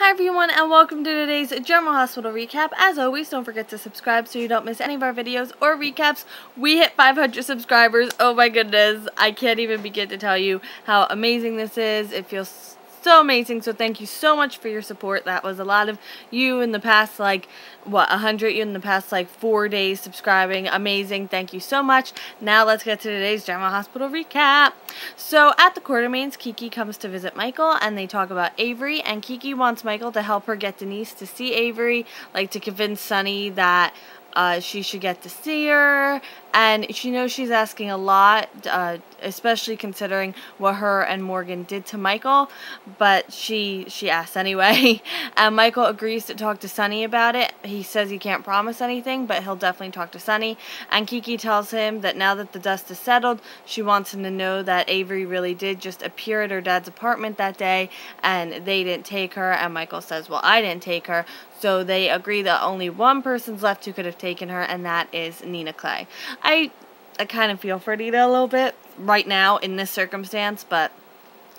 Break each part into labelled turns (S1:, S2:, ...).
S1: Hi everyone, and welcome to today's General Hospital recap. As always, don't forget to subscribe so you don't miss any of our videos or recaps. We hit 500 subscribers. Oh my goodness, I can't even begin to tell you how amazing this is. It feels so amazing, so thank you so much for your support. That was a lot of you in the past, 100 you in the past 4 days subscribing. Amazing, thank you so much. Now let's get to today's General Hospital recap. So at the Quartermains, Kiki comes to visit Michael, and they talk about Avery, and Kiki wants Michael to help her get Denise to see Avery, to convince Sunny that she should get to see her, and she knows she's asking a lot, especially considering what her and Morgan did to Michael, but she asks anyway, and Michael agrees to talk to Sunny about it. He says he can't promise anything, but he'll definitely talk to Sunny, and Kiki tells him that now that the dust is settled, she wants him to know that Avery really did just appear at her dad's apartment that day, and they didn't take her, and Michael says, well, I didn't take her. So they agree that only one person's left who could have taken her, and that is Nina Clay. I kind of feel for Nina a little bit right now in this circumstance, but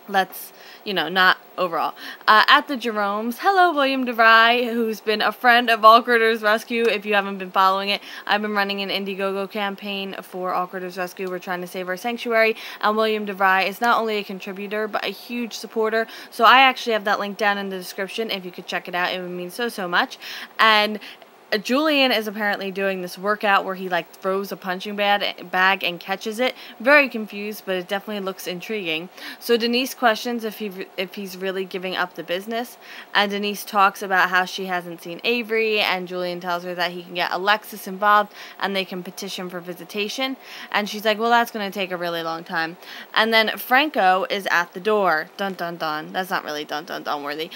S1: let's, not overall. At the Jeromes, hello William DeVry, who's been a friend of All Critters Rescue. If you haven't been following it, I've been running an Indiegogo campaign for All Critters Rescue. We're trying to save our sanctuary, and William DeVry is not only a contributor, but a huge supporter. So I actually have that link down in the description. If you could check it out, it would mean so much. And Julian is apparently doing this workout where he throws a punching bag and catches it. Very confused, but it definitely looks intriguing. So Denise questions if he's really giving up the business, and Denise talks about how she hasn't seen Avery, and Julian tells her that he can get Alexis involved and they can petition for visitation, and she's like, well, that's going to take a really long time. And then Franco is at the door. Dun dun dun. That's not really dun dun dun worthy.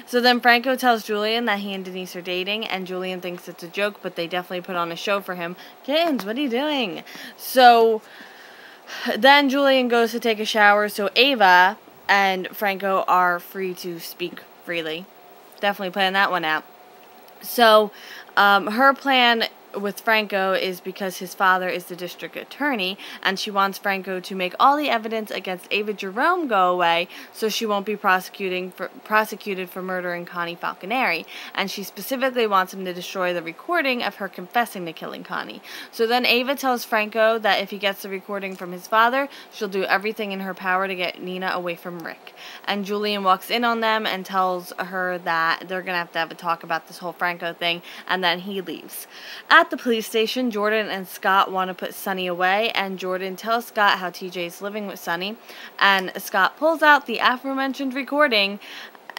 S1: So then Franco tells Julian that he and Denise are dating, and Julian thinks it's a joke, but they definitely put on a show for him. Kittens, what are you doing? So then Julian goes to take a shower, so Ava and Franco are free to speak freely. Definitely plan that one out. So her plan with Franco is because his father is the district attorney, and she wants Franco to make all the evidence against Ava Jerome go away so she won't be prosecuted for murdering Connie Falconeri, and she specifically wants him to destroy the recording of her confessing to killing Connie. So then Ava tells Franco that if he gets the recording from his father, she'll do everything in her power to get Nina away from Rick. And Julian walks in on them and tells her that they're gonna have to have a talk about this whole Franco thing, and then he leaves. At the police station, Jordan and Scott want to put Sunny away, and Jordan tells Scott how TJ is living with Sunny, and Scott pulls out the aforementioned recording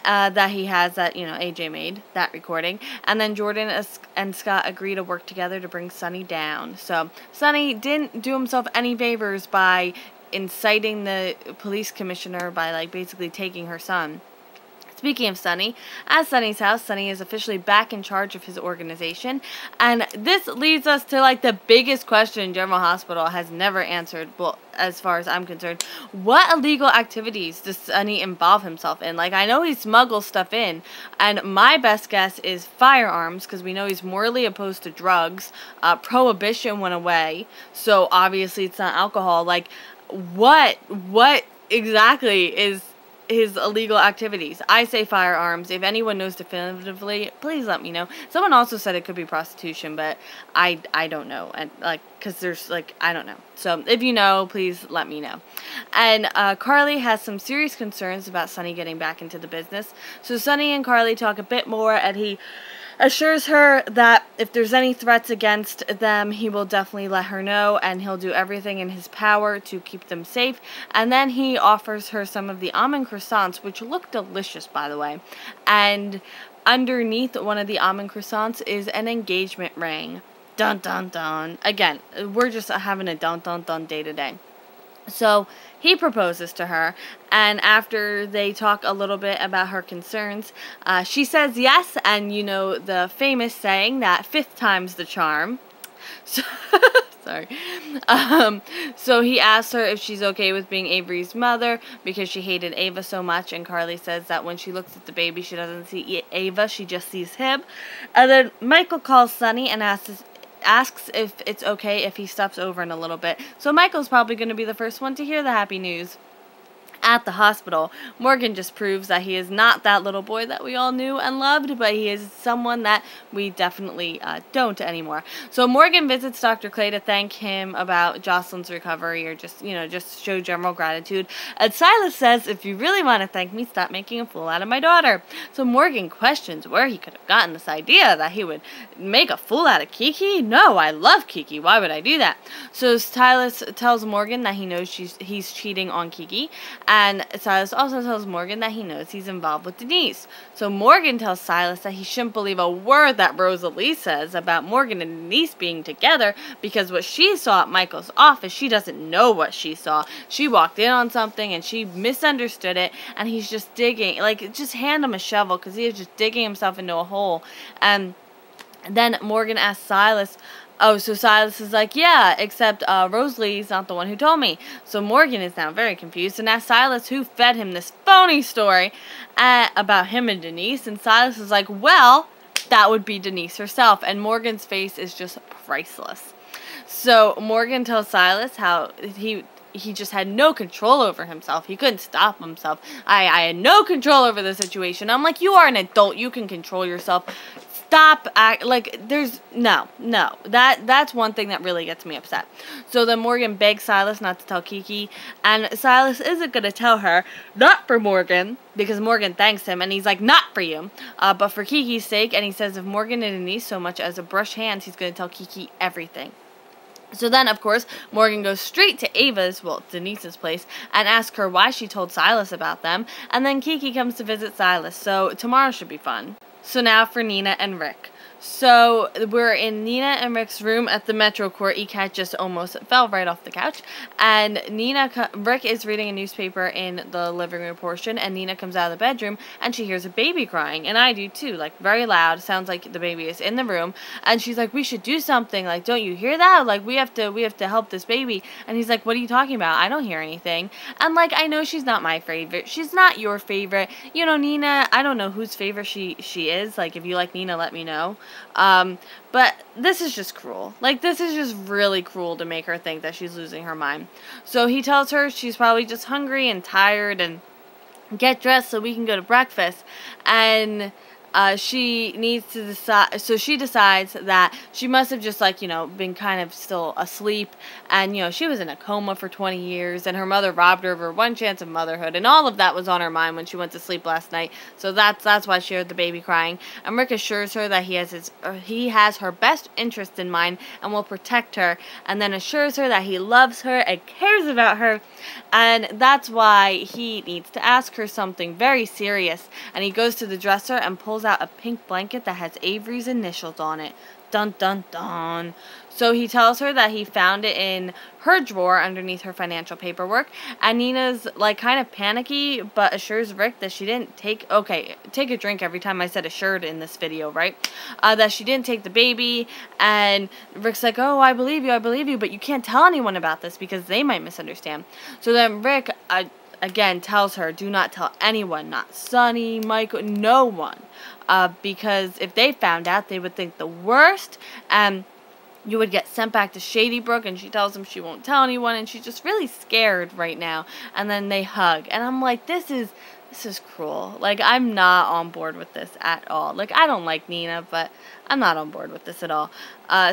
S1: that he has that, AJ made, that recording, and then Jordan and Scott agree to work together to bring Sunny down. So Sunny didn't do himself any favors by inciting the police commissioner by, basically taking her son. Speaking of Sunny, at Sunny's house, Sunny is officially back in charge of his organization, and this leads us to, the biggest question General Hospital has never answered, well, as far as I'm concerned. What illegal activities does Sunny involve himself in? I know he smuggles stuff in, and my best guess is firearms, because we know he's morally opposed to drugs. Prohibition went away, so obviously it's not alcohol. What exactly is his illegal activities? I say firearms. If anyone knows definitively, please let me know. Someone also said it could be prostitution, but I don't know, and because there's I don't know. So if you know, please let me know. And Carly has some serious concerns about Sunny getting back into the business. So Sunny and Carly talk a bit more, and he assures her that if there's any threats against them, he will definitely let her know, and he'll do everything in his power to keep them safe. And then he offers her some of the almond croissants, which look delicious, by the way. And underneath one of the almond croissants is an engagement ring. Dun dun dun. Again, we're just having a dun dun dun day today. So he proposes to her, and after they talk a little bit about her concerns, she says yes, and the famous saying that 5th time's the charm. So, sorry. So he asks her if she's okay with being Avery's mother because she hated Ava so much, and Carly says that when she looks at the baby, she doesn't see Ava, she just sees him. And then Michael calls Sunny and asks if it's okay if he stops over in a little bit. So Michael's probably going to be the first one to hear the happy news. At the hospital, Morgan just proves that he is not that little boy that we all knew and loved, but he is someone that we definitely don't anymore. So Morgan visits Dr. Clay to thank him about Jocelyn's recovery, or just, just show general gratitude. And Silas says, if you really want to thank me, stop making a fool out of my daughter. So Morgan questions where he could have gotten this idea that he would make a fool out of Kiki. No, I love Kiki. Why would I do that? So Silas tells Morgan that he knows he's cheating on Kiki. And Silas also tells Morgan that he knows he's involved with Denise. So Morgan tells Silas that he shouldn't believe a word that Rosalie says about Morgan and Denise being together, because what she saw at Michael's office, she doesn't know what she saw. She walked in on something and she misunderstood it, and he's just digging. Like, just hand him a shovel, because he is just digging himself into a hole. And then Morgan asks Silas, oh, so Silas is like, yeah, except Rosalie's not the one who told me. So Morgan is now very confused and asks Silas who fed him this phony story about him and Denise. And Silas is like, well, that would be Denise herself. And Morgan's face is just priceless. So Morgan tells Silas how he just had no control over himself. He couldn't stop himself. I had no control over the situation. I'm like, you are an adult. You can control yourself. Stop that's one thing that really gets me upset. So then Morgan begs Silas not to tell Kiki, and Silas isn't going to tell her, not for Morgan, because Morgan thanks him, and he's like, not for you, but for Kiki's sake, and he says if Morgan and Denise so much as a brush hands, he's going to tell Kiki everything. So then, of course, Morgan goes straight to Denise's place, and asks her why she told Silas about them, and then Kiki comes to visit Silas, so tomorrow should be fun. So now for Nina and Rick. So we're in Nina and Rick's room at the Metro Court. E-Cat just almost fell right off the couch. And Rick is reading a newspaper in the living room portion, and Nina comes out of the bedroom and she hears a baby crying. And I do too, like very loud. Sounds like the baby is in the room. And she's like, we should do something. Like, don't you hear that? Like, we have to help this baby. And he's like, what are you talking about? I don't hear anything. And like, I know she's not my favorite. She's not your favorite. You know, Nina, I don't know whose favorite she is. Like, if you like Nina, let me know. But this is just cruel. Like, this is just really cruel to make her think that she's losing her mind. So he tells her she's probably just hungry and tired, and get dressed so we can go to breakfast. And she needs to decide, so she decides that she must have just, like, been kind of still asleep, and, she was in a coma for 20 years, and her mother robbed her of her one chance of motherhood, and all of that was on her mind when she went to sleep last night, so that's why she heard the baby crying. And Rick assures her that he has her best interest in mind, and will protect her, and then assures her that he loves her and cares about her, and that's why he needs to ask her something very serious. And he goes to the dresser and pulls out a pink blanket that has Avery's initials on it. Dun dun dun. So he tells her that he found it in her drawer underneath her financial paperwork, and Nina's like kind of panicky, but assures Rick that she didn't take a drink every time I said assured in this video, right? That she didn't take the baby, and Rick's like, oh, I believe you, but you can't tell anyone about this because they might misunderstand. So then Rick again tells her, do not tell anyone, not Sonny, Michael, no one, because if they found out, they would think the worst, and you would get sent back to Shady Brook. And she tells him she won't tell anyone, and she's just really scared right now. And then they hug, and I'm like, this is cruel. Like, I'm not on board with this at all. Like, I don't like Nina, but I'm not on board with this at all.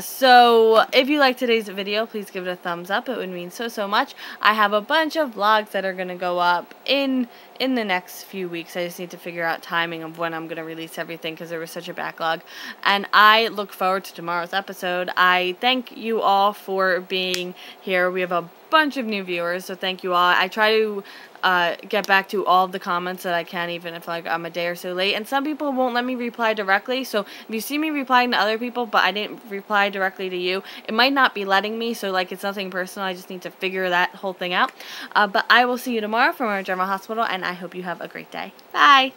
S1: So if you like today's video, please give it a thumbs up. It would mean so much. I have a bunch of vlogs that are going to go up in the next few weeks. I just need to figure out timing of when I'm going to release everything, because there was such a backlog. And I look forward to tomorrow's episode. I thank you all for being here. We have a bunch of new viewers, so thank you all. I try to get back to all of the comments that I can, even if like I'm a day or so late, and some people won't let me reply directly. So if you see me replying to other people but I didn't reply directly to you, it might not be letting me. So like, it's nothing personal. I just need to figure that whole thing out. But I will see you tomorrow from our General Hospital, and I hope you have a great day. Bye.